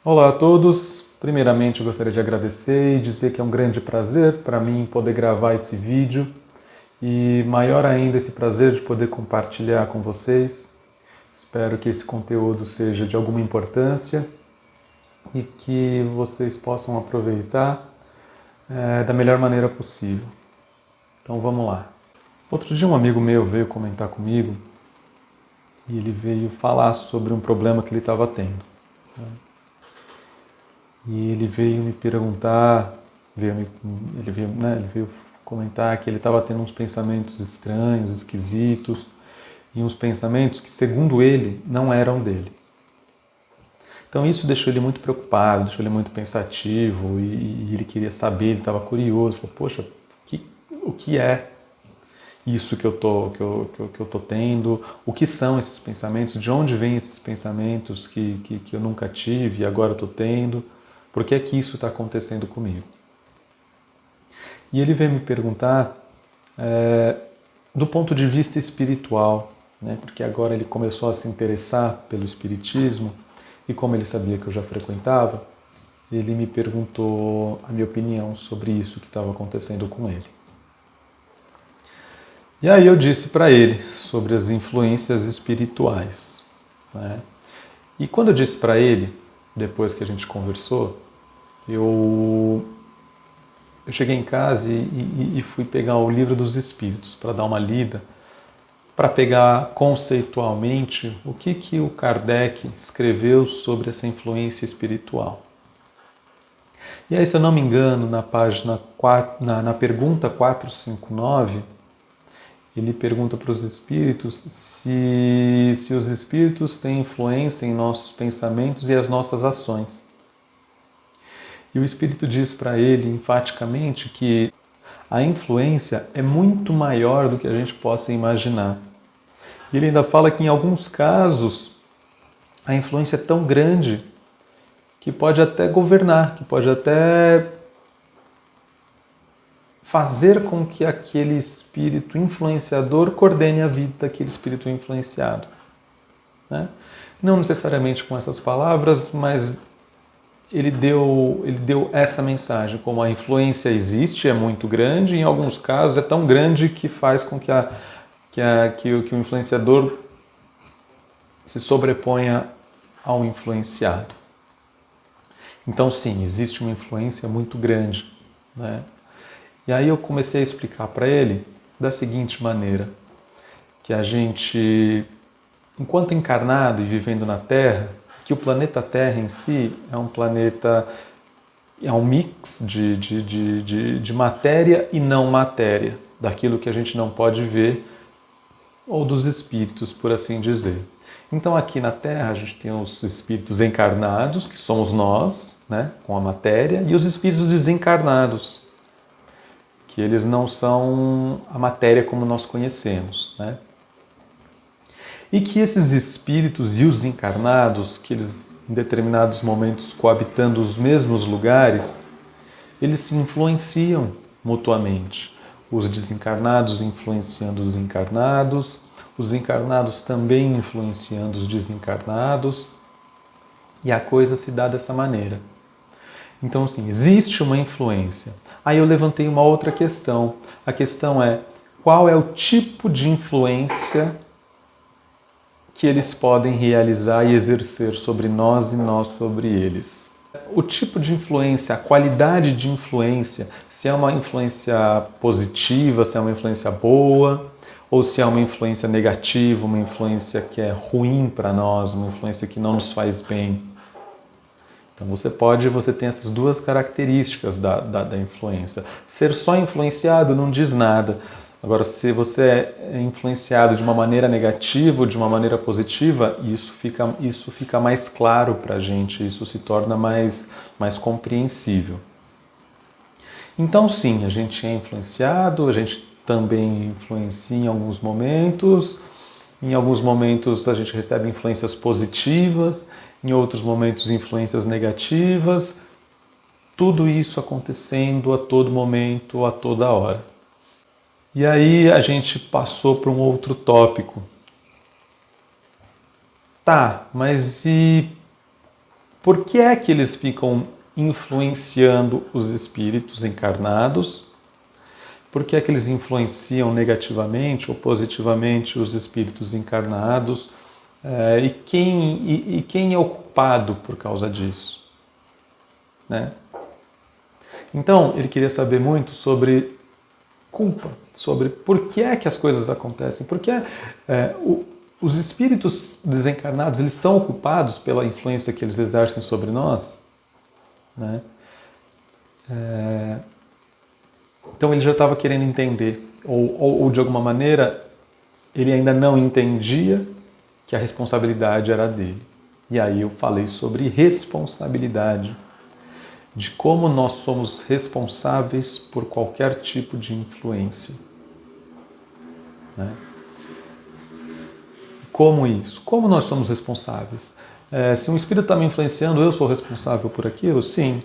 Olá a todos. Primeiramente, eu gostaria de agradecer e dizer que é um grande prazer para mim poder gravar esse vídeo e maior ainda esse prazer de poder compartilhar com vocês. Espero que esse conteúdo seja de alguma importância e que vocês possam aproveitar da melhor maneira possível. Então vamos lá. Outro dia um amigo meu veio comentar comigo e ele veio falar sobre um problema que ele estava tendo. E ele veio me perguntar, ele veio comentar que ele estava tendo uns pensamentos estranhos, esquisitos, e uns pensamentos que, segundo ele, não eram dele. Então isso deixou ele muito preocupado, deixou ele muito pensativo, e ele queria saber, ele estava curioso, falou, poxa, o que é isso que eu tô tendo? O que são esses pensamentos? De onde vêm esses pensamentos que eu nunca tive e agora estou tendo? Por que é que isso está acontecendo comigo? E ele veio me perguntar do ponto de vista espiritual, né? Porque agora ele começou a se interessar pelo espiritismo e como ele sabia que eu já frequentava, ele me perguntou a minha opinião sobre isso que estava acontecendo com ele. E aí eu disse para ele sobre as influências espirituais, né? E quando eu disse para ele, depois que a gente conversou, eu cheguei em casa e fui pegar o Livro dos Espíritos para dar uma lida, para pegar conceitualmente o que o Kardec escreveu sobre essa influência espiritual. E aí, se eu não me engano, na página 4, na pergunta 459, ele pergunta para os espíritos se os espíritos têm influência em nossos pensamentos e as nossas ações. E o espírito diz para ele enfaticamente que a influência é muito maior do que a gente possa imaginar. E ele ainda fala que em alguns casos a influência é tão grande que pode até governar, que pode até fazer com que aquele espírito influenciador coordene a vida daquele espírito influenciado, né? Não necessariamente com essas palavras, mas ele deu essa mensagem, como a influência existe, é muito grande, e em alguns casos é tão grande que faz com que o influenciador se sobreponha ao influenciado. Então sim, existe uma influência muito grande, né? E aí eu comecei a explicar para ele da seguinte maneira, que a gente, enquanto encarnado e vivendo na Terra, que o planeta Terra em si é um planeta, é um mix de matéria e não matéria, daquilo que a gente não pode ver, ou dos espíritos, por assim dizer. Então aqui na Terra a gente tem os espíritos encarnados, que somos nós, né, com a matéria, e os espíritos desencarnados, que eles não são a matéria como nós conhecemos, né? E que esses espíritos e os encarnados, que eles em determinados momentos coabitando os mesmos lugares, eles se influenciam mutuamente. Os desencarnados influenciando os encarnados, os encarnados também influenciando os desencarnados, e a coisa se dá dessa maneira. Então, assim, existe uma influência. Aí eu levantei uma outra questão. A questão é, qual é o tipo de influência que eles podem realizar e exercer sobre nós e nós sobre eles? O tipo de influência, a qualidade de influência, se é uma influência positiva, se é uma influência boa, ou se é uma influência negativa, uma influência que é ruim para nós, uma influência que não nos faz bem. Então você tem essas duas características da influência. Ser só influenciado não diz nada. Agora, se você é influenciado de uma maneira negativa ou de uma maneira positiva, isso fica mais claro para a gente, isso se torna mais compreensível. Então sim, a gente é influenciado, a gente também influencia em alguns momentos a gente recebe influências positivas, em outros momentos influências negativas, tudo isso acontecendo a todo momento, a toda hora. E aí a gente passou para um outro tópico. Tá, mas e por que é que eles ficam influenciando os espíritos encarnados? Por que é que eles influenciam negativamente ou positivamente os espíritos encarnados? E quem é o culpado por causa disso? Né? Então, ele queria saber muito sobre culpa, sobre por que é que as coisas acontecem, porque os espíritos desencarnados, eles são culpados pela influência que eles exercem sobre nós, né? Então ele já estava querendo entender, ou de alguma maneira ele ainda não entendia que a responsabilidade era dele. E aí eu falei sobre responsabilidade, de como nós somos responsáveis por qualquer tipo de influência. Né? Como isso? Como nós somos responsáveis? Se um espírito está me influenciando, eu sou responsável por aquilo? Sim.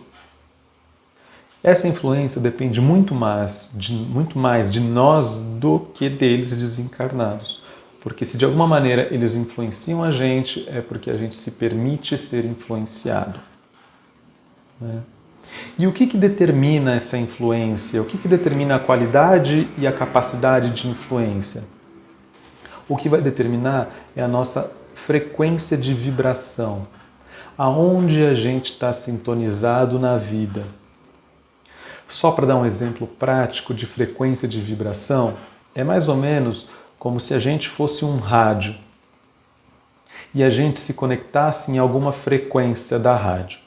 Essa influência depende muito mais de nós do que deles desencarnados. Porque se de alguma maneira eles influenciam a gente, é porque a gente se permite ser influenciado. Né? E o que determina essa influência? O que determina a qualidade e a capacidade de influência? O que vai determinar é a nossa frequência de vibração. Aonde a gente está sintonizado na vida. Só para dar um exemplo prático de frequência de vibração, é mais ou menos como se a gente fosse um rádio e a gente se conectasse em alguma frequência da rádio.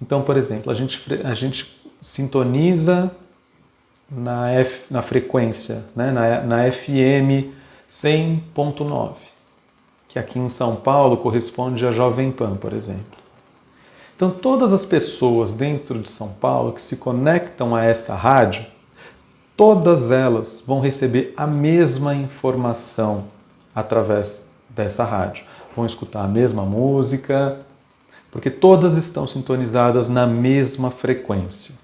Então, por exemplo, a gente sintoniza na frequência, né, na FM 100.9, que aqui em São Paulo corresponde à Jovem Pan, por exemplo. Então, todas as pessoas dentro de São Paulo que se conectam a essa rádio, todas elas vão receber a mesma informação através dessa rádio. Vão escutar a mesma música, porque todas estão sintonizadas na mesma frequência.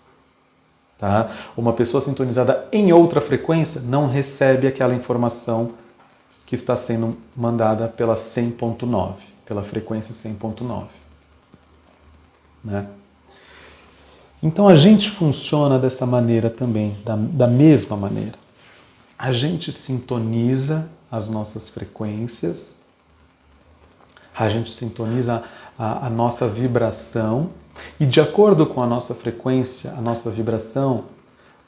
Tá? Uma pessoa sintonizada em outra frequência não recebe aquela informação que está sendo mandada pela 100.9, pela frequência 100.9. Né? Então a gente funciona dessa maneira também, da mesma maneira. A gente sintoniza as nossas frequências, a gente sintoniza a nossa vibração e de acordo com a nossa frequência, a nossa vibração,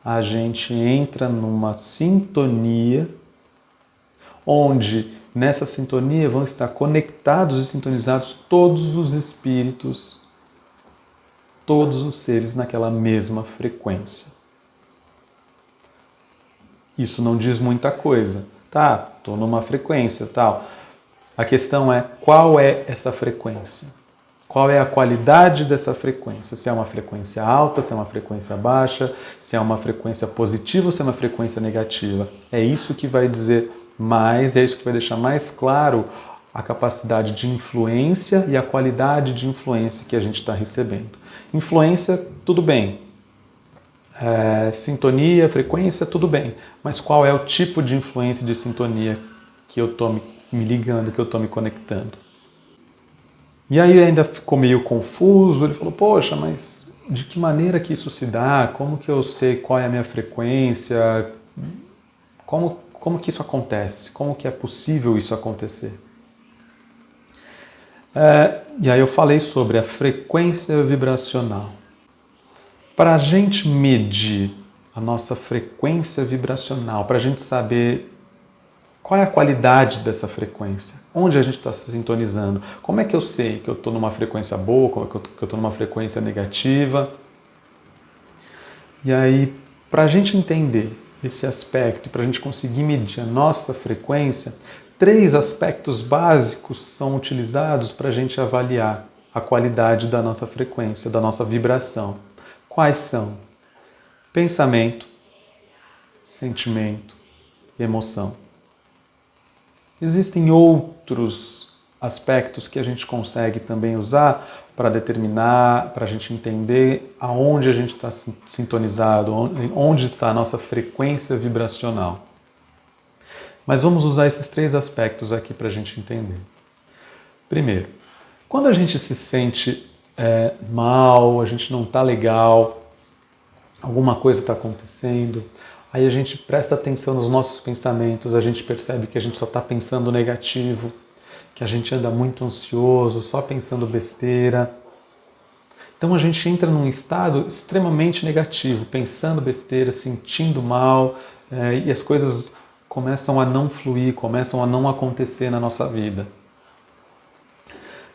a gente entra numa sintonia onde nessa sintonia vão estar conectados e sintonizados todos os espíritos, todos os seres naquela mesma frequência. Isso não diz muita coisa. Tá, estou numa frequência, tal. A questão é qual é essa frequência? Qual é a qualidade dessa frequência? Se é uma frequência alta, se é uma frequência baixa, se é uma frequência positiva ou se é uma frequência negativa. É isso que vai dizer mais, é isso que vai deixar mais claro a capacidade de influência e a qualidade de influência que a gente está recebendo. Influência, tudo bem. Sintonia, frequência, tudo bem. Mas qual é o tipo de influência de sintonia que eu estou me ligando, que eu estou me conectando? E aí ainda ficou meio confuso, ele falou, poxa, mas de que maneira que isso se dá? Como que eu sei qual é a minha frequência? Como que isso acontece? Como que é possível isso acontecer? E aí eu falei sobre a frequência vibracional. Para a gente medir a nossa frequência vibracional, para a gente saber qual é a qualidade dessa frequência, onde a gente está se sintonizando, como é que eu sei que eu estou numa frequência boa, como é que eu estou numa frequência negativa. E aí, para a gente entender esse aspecto, para a gente conseguir medir a nossa frequência, 3 aspectos básicos são utilizados para a gente avaliar a qualidade da nossa frequência, da nossa vibração. Quais são? Pensamento, sentimento e emoção. Existem outros aspectos que a gente consegue também usar para determinar, para a gente entender aonde a gente está sintonizado, onde está a nossa frequência vibracional. Mas vamos usar esses 3 aspectos aqui para a gente entender. Primeiro, quando a gente se sente mal, a gente não está legal, alguma coisa está acontecendo. Aí a gente presta atenção nos nossos pensamentos, a gente percebe que a gente só está pensando negativo, que a gente anda muito ansioso, só pensando besteira. Então a gente entra num estado extremamente negativo, pensando besteira, sentindo mal, e as coisas começam a não fluir, começam a não acontecer na nossa vida.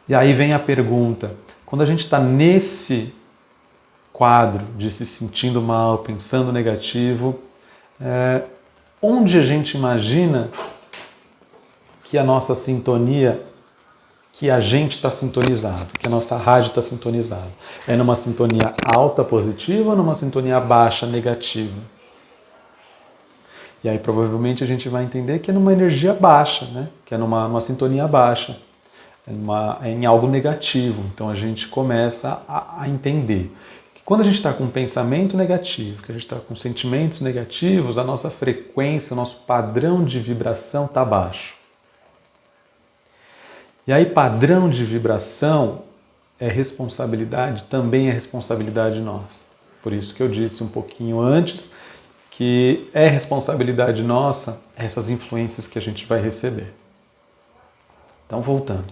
E aí vem a pergunta, quando a gente está nesse quadro de se sentindo mal, pensando negativo, onde a gente imagina que a nossa sintonia, que a gente está sintonizado, que a nossa rádio está sintonizada? É numa sintonia alta positiva ou numa sintonia baixa negativa? E aí provavelmente a gente vai entender que é numa energia baixa, né? Que é numa sintonia baixa, é em algo negativo. Então a gente começa a entender que quando a gente está com um pensamento negativo, que a gente está com sentimentos negativos, a nossa frequência, o nosso padrão de vibração está baixo. E aí padrão de vibração também é responsabilidade nossa. Por isso que eu disse um pouquinho antes que é responsabilidade nossa essas influências que a gente vai receber. Então, voltando.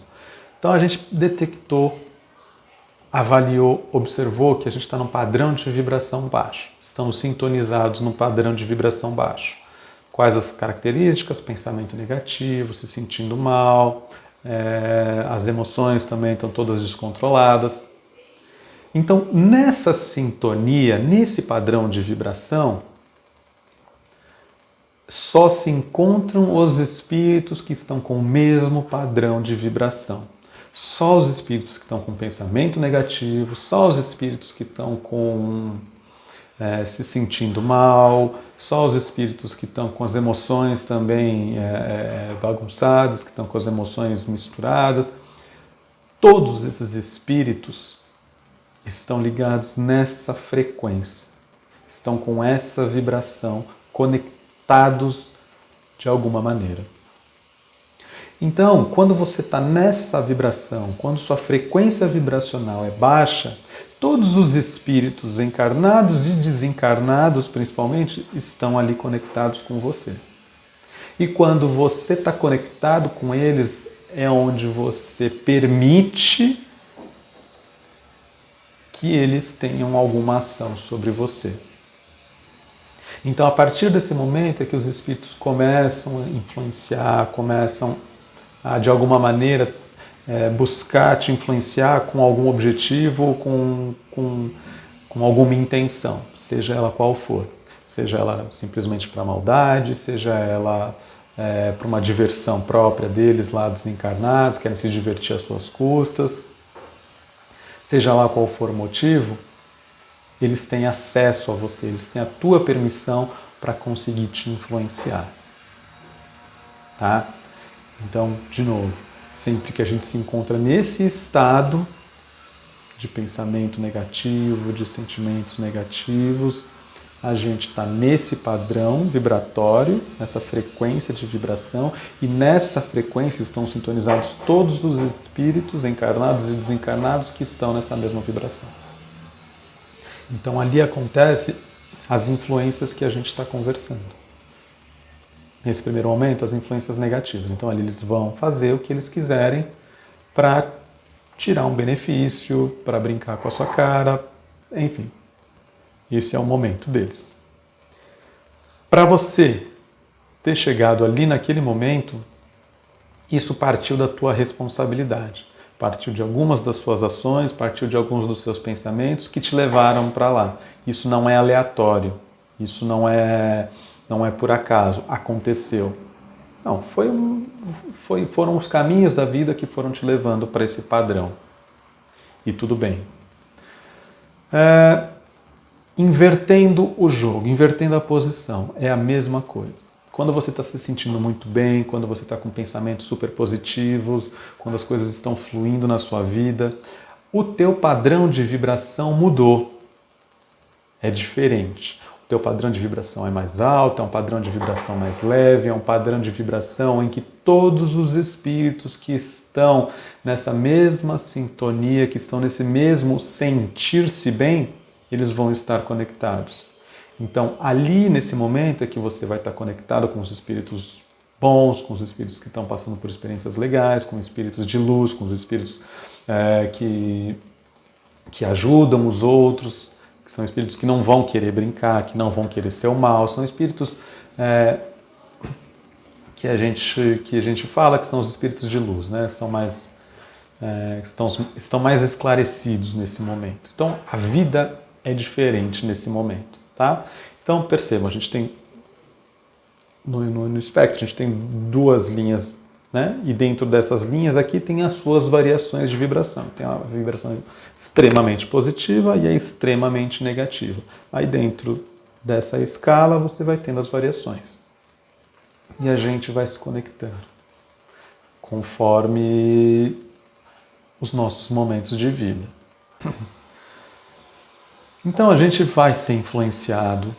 Então, a gente detectou, avaliou, observou que a gente está num padrão de vibração baixo. Estamos sintonizados num padrão de vibração baixo. Quais as características? Pensamento negativo, se sentindo mal, as emoções também estão todas descontroladas. Então, nessa sintonia, nesse padrão de vibração, só se encontram os espíritos que estão com o mesmo padrão de vibração. Só os espíritos que estão com pensamento negativo, só os espíritos que estão se sentindo mal, só os espíritos que estão com as emoções também bagunçadas, que estão com as emoções misturadas. Todos esses espíritos estão ligados nessa frequência, estão com essa vibração, conectados de alguma maneira. Então, quando você está nessa vibração, quando sua frequência vibracional é baixa, todos os espíritos encarnados e desencarnados, principalmente, estão ali conectados com você. E quando você está conectado com eles, é onde você permite que eles tenham alguma ação sobre você. Então, a partir desse momento é que os espíritos começam a influenciar, começam a, de alguma maneira, buscar te influenciar com algum objetivo ou com alguma intenção, seja ela qual for. Seja ela simplesmente para maldade, seja ela para uma diversão própria deles lá desencarnados, querem se divertir às suas custas. Seja lá qual for o motivo, eles têm acesso a você, eles têm a tua permissão para conseguir te influenciar. Tá? Então, de novo, sempre que a gente se encontra nesse estado de pensamento negativo, de sentimentos negativos, a gente está nesse padrão vibratório, nessa frequência de vibração, e nessa frequência estão sintonizados todos os espíritos encarnados e desencarnados que estão nessa mesma vibração. Então ali acontecem as influências que a gente está conversando. Nesse primeiro momento, as influências negativas. Então ali eles vão fazer o que eles quiserem para tirar um benefício, para brincar com a sua cara, enfim. Esse é o momento deles. Para você ter chegado ali naquele momento, isso partiu da tua responsabilidade. Partiu de algumas das suas ações, partiu de alguns dos seus pensamentos que te levaram para lá. Isso não é aleatório, isso não é por acaso, aconteceu. Não, foram os caminhos da vida que foram te levando para esse padrão. E tudo bem. Invertendo o jogo, invertendo a posição, é a mesma coisa. Quando você está se sentindo muito bem, quando você está com pensamentos super positivos, quando as coisas estão fluindo na sua vida, o teu padrão de vibração mudou. É diferente. O teu padrão de vibração é mais alto, é um padrão de vibração mais leve, é um padrão de vibração em que todos os espíritos que estão nessa mesma sintonia, que estão nesse mesmo sentir-se bem, eles vão estar conectados. Então, ali nesse momento é que você vai estar conectado com os espíritos bons, com os espíritos que estão passando por experiências legais, com espíritos de luz, com os espíritos que ajudam os outros, que são espíritos que não vão querer brincar, que não vão querer ser o mal, são espíritos que a gente fala que são os espíritos de luz, né? São mais, estão mais esclarecidos nesse momento. Então, a vida é diferente nesse momento, tá? Então, percebam, a gente tem, no espectro, a gente tem duas linhas, né? E dentro dessas linhas aqui tem as suas variações de vibração. Tem a vibração extremamente positiva e a extremamente negativa. Aí dentro dessa escala você vai tendo as variações. E a gente vai se conectando conforme os nossos momentos de vida. Então a gente vai ser influenciado,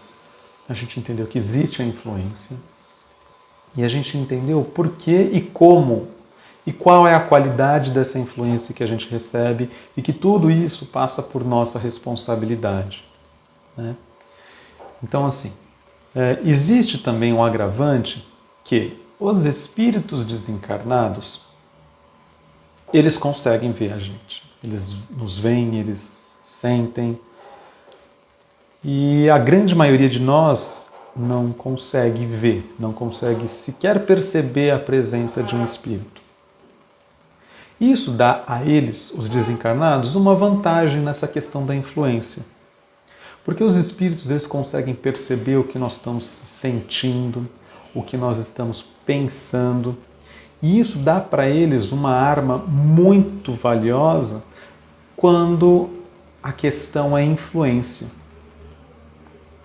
a gente entendeu que existe a influência, e a gente entendeu o porquê e como, e qual é a qualidade dessa influência que a gente recebe, e que tudo isso passa por nossa responsabilidade, né? Então, assim, existe também um agravante que os espíritos desencarnados, eles conseguem ver a gente. Eles nos veem, eles sentem. E a grande maioria de nós não consegue ver, não consegue sequer perceber a presença de um espírito. Isso dá a eles, os desencarnados, uma vantagem nessa questão da influência. Porque os espíritos, eles conseguem perceber o que nós estamos sentindo, o que nós estamos pensando. E isso dá para eles uma arma muito valiosa quando a questão é influência.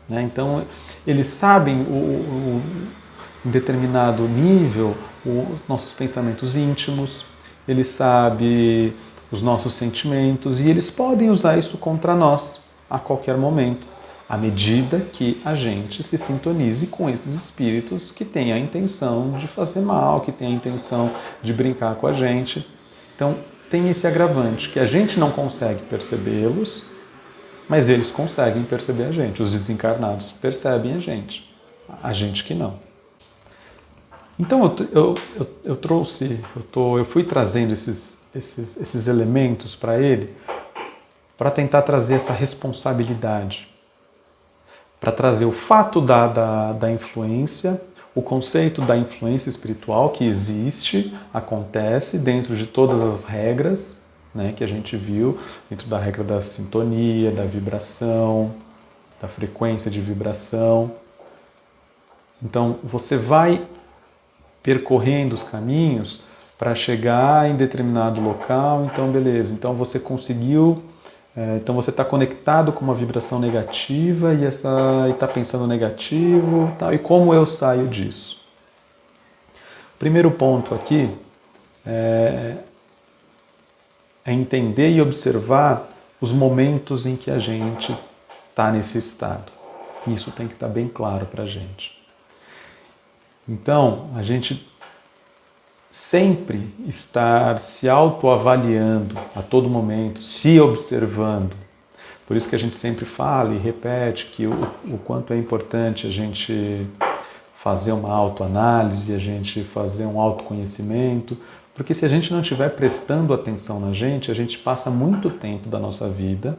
Então, eles sabem em determinado nível os nossos pensamentos íntimos, eles sabem os nossos sentimentos e eles podem usar isso contra nós a qualquer momento, à medida que a gente se sintonize com esses espíritos que têm a intenção de fazer mal, que têm a intenção de brincar com a gente. Então, tem esse agravante, que a gente não consegue percebê-los, mas eles conseguem perceber a gente. Os desencarnados percebem a gente que não. Então eu fui trazendo esses elementos para ele, para tentar trazer essa responsabilidade, para trazer o fato da influência, o conceito da influência espiritual que existe, acontece dentro de todas as regras, né, que a gente viu, dentro da regra da sintonia, da vibração, da frequência de vibração. Então, você vai percorrendo os caminhos para chegar em determinado local, então beleza, então você conseguiu, então você está conectado com uma vibração negativa e está pensando negativo, tal, e como eu saio disso? Primeiro ponto aqui é entender e observar os momentos em que a gente está nesse estado. Isso tem que estar bem claro para a gente. Então, a gente sempre estar se autoavaliando a todo momento, se observando. Por isso que a gente sempre fala e repete que o quanto é importante a gente fazer uma autoanálise, a gente fazer um autoconhecimento, porque se a gente não estiver prestando atenção na gente, a gente passa muito tempo da nossa vida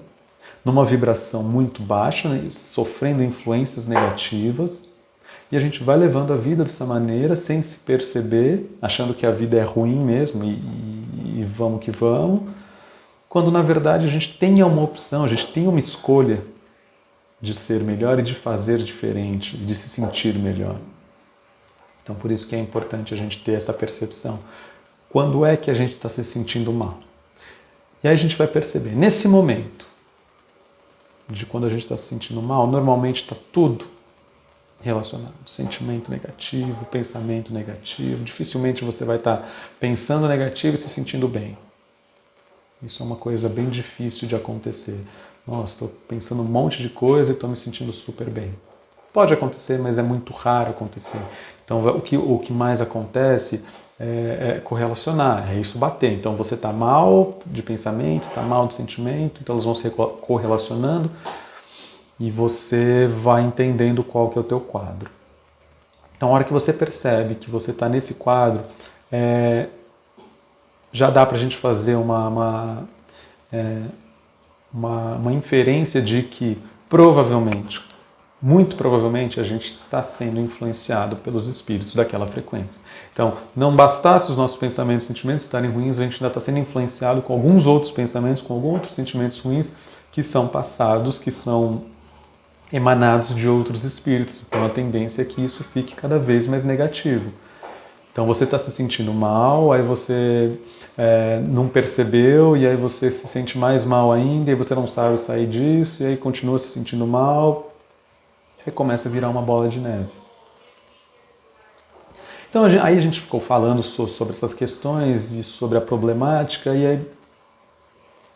numa vibração muito baixa, né, sofrendo influências negativas, e a gente vai levando a vida dessa maneira, sem se perceber, achando que a vida é ruim mesmo e vamos que vamos, quando na verdade a gente tem uma opção, a gente tem uma escolha de ser melhor e de fazer diferente, de se sentir melhor. Então por isso que é importante a gente ter essa percepção. Quando é que a gente está se sentindo mal? E aí a gente vai perceber, nesse momento de quando a gente está se sentindo mal, normalmente está tudo relacionado. Sentimento negativo, pensamento negativo. Dificilmente você vai estar pensando negativo e se sentindo bem. Isso é uma coisa bem difícil de acontecer. Nossa, estou pensando um monte de coisa e estou me sentindo super bem. Pode acontecer, mas é muito raro acontecer. Então, o que mais acontece é correlacionar, é isso bater. Então, você está mal de pensamento, está mal de sentimento, então elas vão se correlacionando e você vai entendendo qual que é o teu quadro. Então, a hora que você percebe que você está nesse quadro, já dá para a gente fazer uma inferência de que provavelmente, muito provavelmente, a gente está sendo influenciado pelos espíritos daquela frequência. Então, não bastasse os nossos pensamentos e sentimentos estarem ruins, a gente ainda está sendo influenciado com alguns outros pensamentos, com alguns outros sentimentos ruins que são passados, que são emanados de outros espíritos. Então, a tendência é que isso fique cada vez mais negativo. Então, você está se sentindo mal, aí você não percebeu, e aí você se sente mais mal ainda, e você não sabe sair disso, e aí continua se sentindo mal, e começa a virar uma bola de neve. Então aí a gente ficou falando sobre essas questões e sobre a problemática, e aí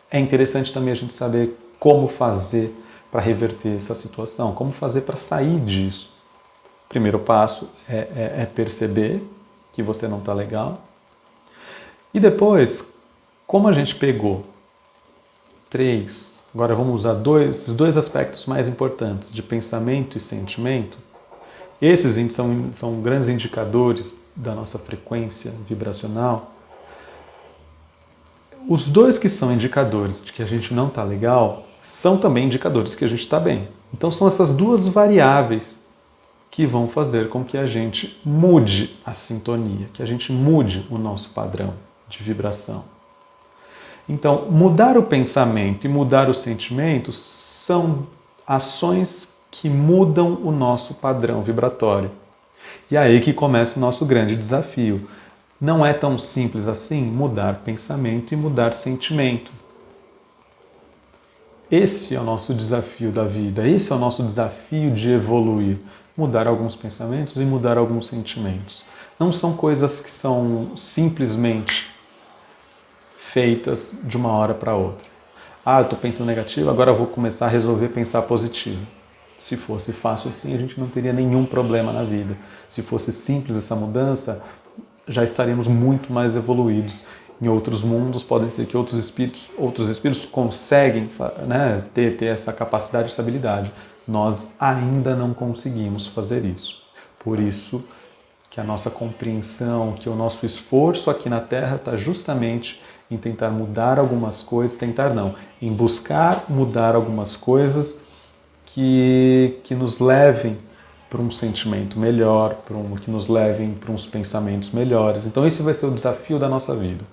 é interessante também a gente saber como fazer para reverter essa situação, como fazer para sair disso. O primeiro passo é perceber que você não está legal. E depois, como a gente pegou agora vamos usar esses dois aspectos mais importantes, de pensamento e sentimento. Esses são grandes indicadores da nossa frequência vibracional. Os dois que são indicadores de que a gente não está legal, são também indicadores que a gente está bem. Então são essas duas variáveis que vão fazer com que a gente mude a sintonia, que a gente mude o nosso padrão de vibração. Então, mudar o pensamento e mudar os sentimentos são ações que mudam o nosso padrão vibratório. E é aí que começa o nosso grande desafio. Não é tão simples assim mudar pensamento e mudar sentimento. Esse é o nosso desafio da vida, esse é o nosso desafio de evoluir. Mudar alguns pensamentos e mudar alguns sentimentos. Não são coisas que são simplesmente feitas de uma hora para outra. Eu estou pensando negativo, agora eu vou começar a resolver pensar positivo. Se fosse fácil assim, a gente não teria nenhum problema na vida. Se fosse simples essa mudança, já estaríamos muito mais evoluídos. Em outros mundos, pode ser que outros espíritos conseguem, né, ter essa capacidade, essa habilidade. Nós ainda não conseguimos fazer isso. Por isso que a nossa compreensão, que o nosso esforço aqui na Terra está justamente em tentar mudar algumas coisas, em buscar mudar algumas coisas que nos levem para um sentimento melhor, que nos levem para uns pensamentos melhores. Então esse vai ser o desafio da nossa vida.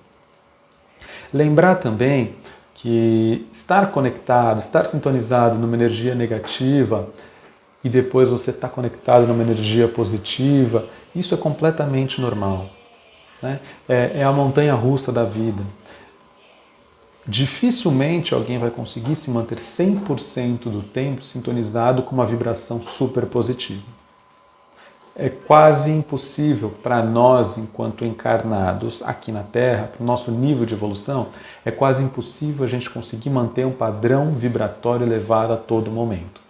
Lembrar também que estar conectado, estar sintonizado numa energia negativa e depois você estar conectado numa energia positiva, isso é completamente normal. Né? É a montanha-russa da vida. Dificilmente alguém vai conseguir se manter 100% do tempo sintonizado com uma vibração super positiva. É quase impossível para nós, enquanto encarnados aqui na Terra, para o nosso nível de evolução, é quase impossível a gente conseguir manter um padrão vibratório elevado a todo momento.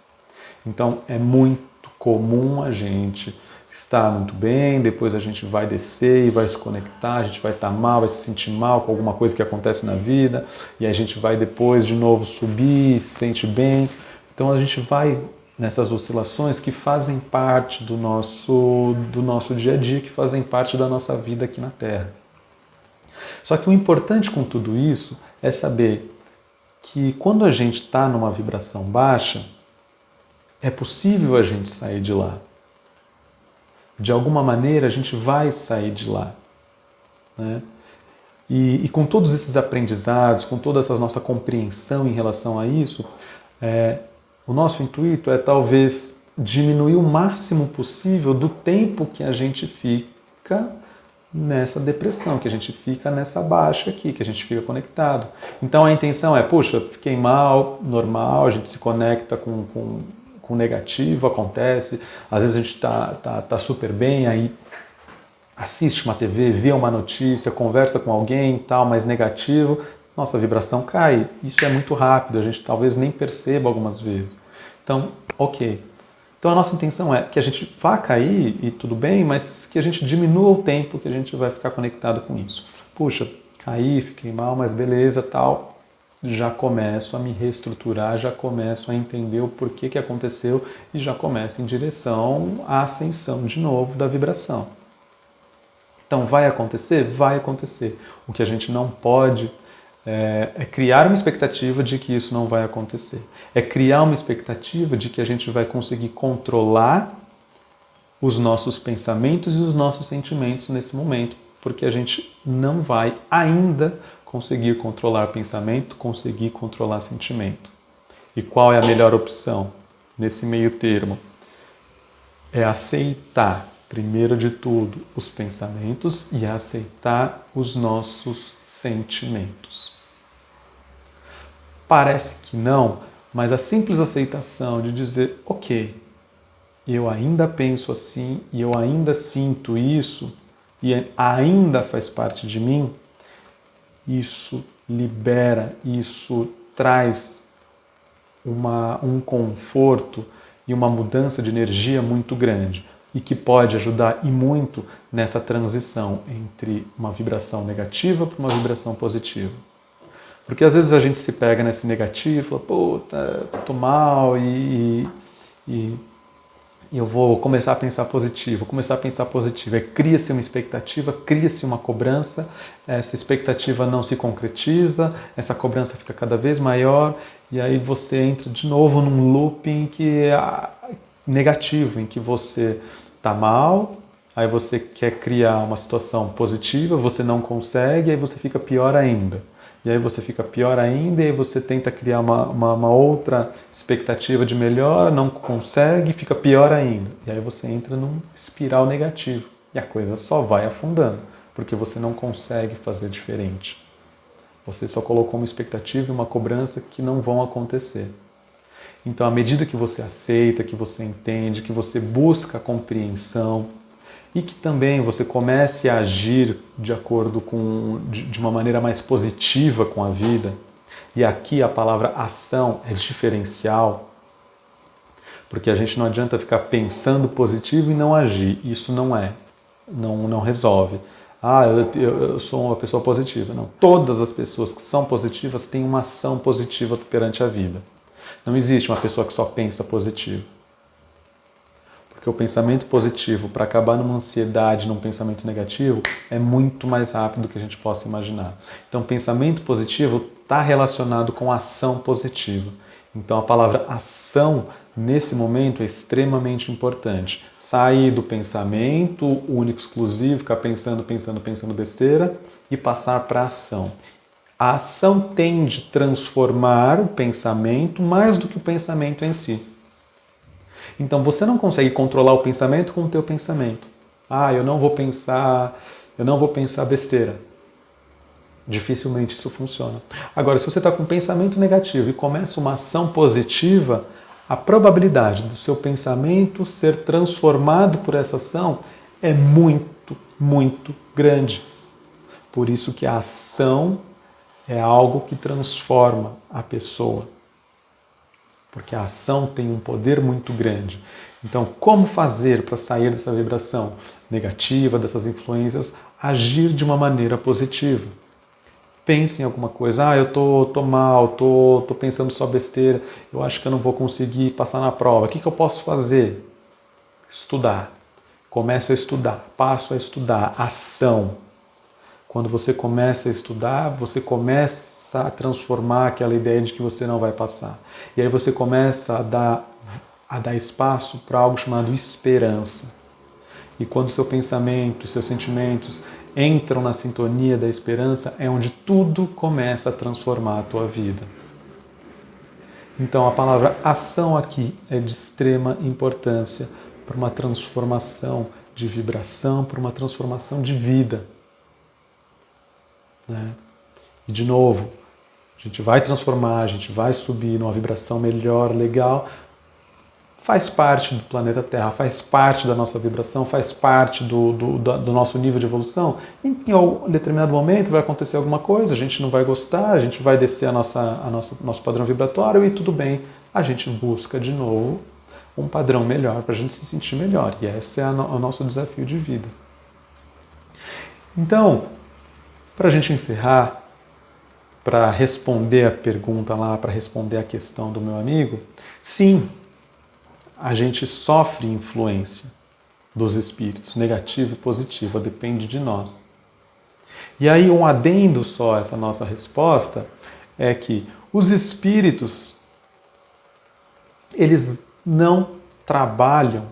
Então é muito comum a gente estar muito bem, depois a gente vai descer e vai se conectar, a gente vai estar mal, vai se sentir mal com alguma coisa que acontece na vida, e a gente vai depois de novo subir, se sente bem. Então a gente vai nessas oscilações que fazem parte do nosso dia a dia, que fazem parte da nossa vida aqui na Terra. Só que o importante com tudo isso é saber que quando a gente está numa vibração baixa, é possível a gente sair de lá. De alguma maneira a gente vai sair de lá. Né? E com todos esses aprendizados, com toda essa nossa compreensão em relação a isso, o nosso intuito é talvez diminuir o máximo possível do tempo que a gente fica nessa depressão, que a gente fica nessa baixa aqui, que a gente fica conectado. Então a intenção é, puxa, fiquei mal, normal, a gente se conecta com negativo, acontece, às vezes a gente tá super bem, aí assiste uma TV, vê uma notícia, conversa com alguém, tal, mais negativo, nossa vibração cai. Isso é muito rápido, a gente talvez nem perceba algumas vezes. Então, ok, Então a nossa intenção é que a gente vá cair e tudo bem, mas que a gente diminua o tempo que a gente vai ficar conectado com isso. Puxa, caí, fiquei mal, mas beleza, tal. Já começo a me reestruturar, já começo a entender o porquê que aconteceu e já começo em direção à ascensão de novo da vibração. Então vai acontecer? Vai acontecer. O que a gente não pode é criar uma expectativa de que isso não vai acontecer. É criar uma expectativa de que a gente vai conseguir controlar os nossos pensamentos e os nossos sentimentos nesse momento, porque a gente não vai ainda conseguir controlar pensamento, conseguir controlar sentimento. E qual é a melhor opção nesse meio termo? É aceitar, primeiro de tudo, os pensamentos e aceitar os nossos sentimentos. Parece que não, mas a simples aceitação de dizer, ok, eu ainda penso assim e eu ainda sinto isso e ainda faz parte de mim, isso libera, isso traz um conforto e uma mudança de energia muito grande e que pode ajudar e muito nessa transição entre uma vibração negativa para uma vibração positiva. Porque às vezes a gente se pega nesse negativo, fala, puta, tô mal e eu vou começar a pensar positivo, Aí cria-se uma expectativa, cria-se uma cobrança, essa expectativa não se concretiza, essa cobrança fica cada vez maior e aí você entra de novo num looping que é negativo, em que você está mal, aí você quer criar uma situação positiva, você não consegue, aí você fica pior ainda. E aí você fica pior ainda, e aí você tenta criar uma outra expectativa de melhor, não consegue, fica pior ainda. E aí você entra num espiral negativo. E a coisa só vai afundando, porque você não consegue fazer diferente. Você só colocou uma expectativa e uma cobrança que não vão acontecer. Então, à medida que você aceita, que você entende, que você busca a compreensão, e que também você comece a agir de acordo com, de uma maneira mais positiva com a vida, e aqui a palavra ação é diferencial, porque a gente não adianta ficar pensando positivo e não agir, isso não resolve. Ah, eu sou uma pessoa positiva. Não, todas as pessoas que são positivas têm uma ação positiva perante a vida. Não existe uma pessoa que só pensa positivo. Porque o pensamento positivo, para acabar numa ansiedade, num pensamento negativo, é muito mais rápido do que a gente possa imaginar. Então, pensamento positivo está relacionado com ação positiva. Então, a palavra ação, nesse momento, é extremamente importante. Sair do pensamento único, exclusivo, ficar pensando besteira e passar para a ação. A ação tende a transformar o pensamento mais do que o pensamento em si. Então você não consegue controlar o pensamento com o teu pensamento. Ah, eu não vou pensar besteira. Dificilmente isso funciona. Agora, se você está com um pensamento negativo e começa uma ação positiva, a probabilidade do seu pensamento ser transformado por essa ação é muito, muito grande. Por isso que a ação é algo que transforma a pessoa. Porque a ação tem um poder muito grande. Então, como fazer para sair dessa vibração negativa, dessas influências, agir de uma maneira positiva? Pense em alguma coisa. Ah, eu tô mal, tô pensando só besteira, eu acho que eu não vou conseguir passar na prova. O que eu posso fazer? Estudar. Começo a estudar, passo a estudar. Ação. Quando você começa a estudar, você começa a transformar aquela ideia de que você não vai passar. E aí você começa a dar espaço para algo chamado esperança. E quando seu pensamento, seus sentimentos entram na sintonia da esperança, é onde tudo começa a transformar a tua vida. Então a palavra ação aqui é de extrema importância para uma transformação de vibração, para uma transformação de vida. Né? E de novo, a gente vai transformar, a gente vai subir numa vibração melhor, legal. Faz parte do planeta Terra, faz parte da nossa vibração, faz parte do nosso nível de evolução. Em um determinado momento vai acontecer alguma coisa, a gente não vai gostar, a gente vai descer nosso padrão vibratório e tudo bem. A gente busca de novo um padrão melhor, para a gente se sentir melhor. E esse é o nosso desafio de vida. Então, para a gente encerrar, para responder a pergunta lá, para responder a questão do meu amigo, sim, a gente sofre influência dos espíritos, negativa e positiva, depende de nós. E aí um adendo só a essa nossa resposta é que os espíritos, eles não trabalham,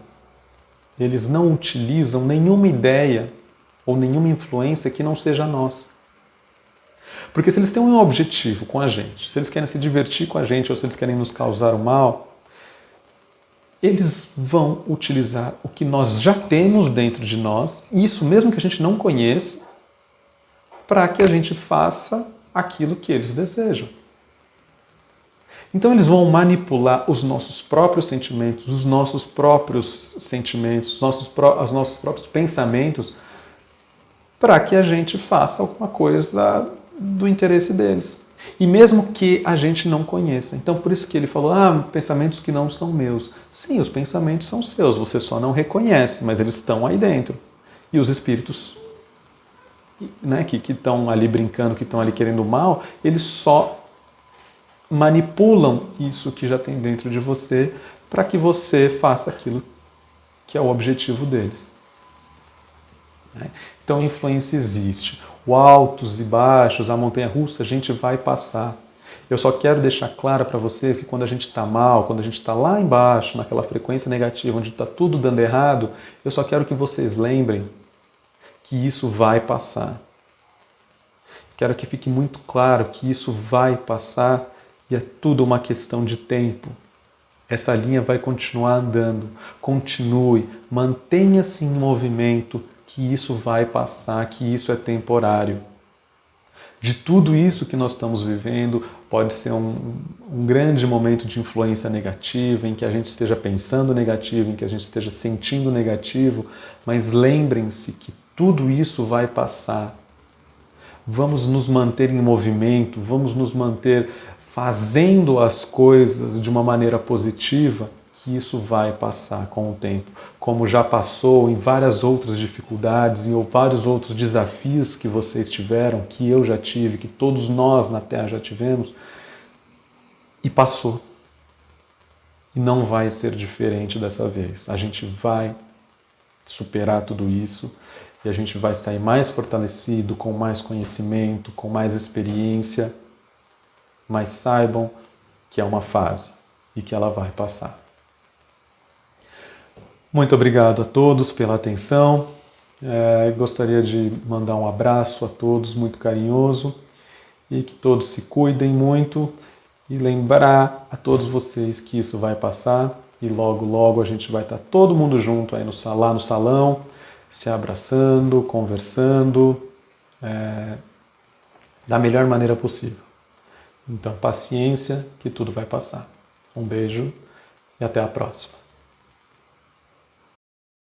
eles não utilizam nenhuma ideia ou nenhuma influência que não seja nossa. Porque se eles têm um objetivo com a gente, se eles querem se divertir com a gente ou se eles querem nos causar o mal, eles vão utilizar o que nós já temos dentro de nós, isso mesmo que a gente não conheça, para que a gente faça aquilo que eles desejam. Então eles vão manipular os nossos próprios sentimentos, os nossos próprios pensamentos, para que a gente faça alguma coisa do interesse deles. E mesmo que a gente não conheça. Então por isso que ele falou, pensamentos que não são meus. Sim, os pensamentos são seus, você só não reconhece, mas eles estão aí dentro. E os espíritos, né, que estão ali brincando, que estão ali querendo o mal, eles só manipulam isso que já tem dentro de você para que você faça aquilo que é o objetivo deles. Então a influência existe. O altos e baixos, a montanha-russa, a gente vai passar. Eu só quero deixar claro para vocês que quando a gente está mal, quando a gente está lá embaixo, naquela frequência negativa, onde está tudo dando errado, eu só quero que vocês lembrem que isso vai passar. Quero que fique muito claro que isso vai passar e é tudo uma questão de tempo. Essa linha vai continuar andando. Continue, mantenha-se em movimento, que isso vai passar, que isso é temporário. De tudo isso que nós estamos vivendo, pode ser um grande momento de influência negativa, em que a gente esteja pensando negativo, em que a gente esteja sentindo negativo, mas lembrem-se que tudo isso vai passar. Vamos nos manter em movimento, vamos nos manter fazendo as coisas de uma maneira positiva, que isso vai passar com o tempo. Como já passou em várias outras dificuldades, em vários outros desafios que vocês tiveram, que eu já tive, que todos nós na Terra já tivemos, e passou. E não vai ser diferente dessa vez. A gente vai superar tudo isso e a gente vai sair mais fortalecido, com mais conhecimento, com mais experiência, mas saibam que é uma fase e que ela vai passar. Muito obrigado a todos pela atenção. Gostaria de mandar um abraço a todos, muito carinhoso, e que todos se cuidem muito e lembrar a todos vocês que isso vai passar e logo, logo a gente vai estar todo mundo junto aí lá no salão, se abraçando, conversando, da melhor maneira possível. Então, paciência, que tudo vai passar. Um beijo e até a próxima.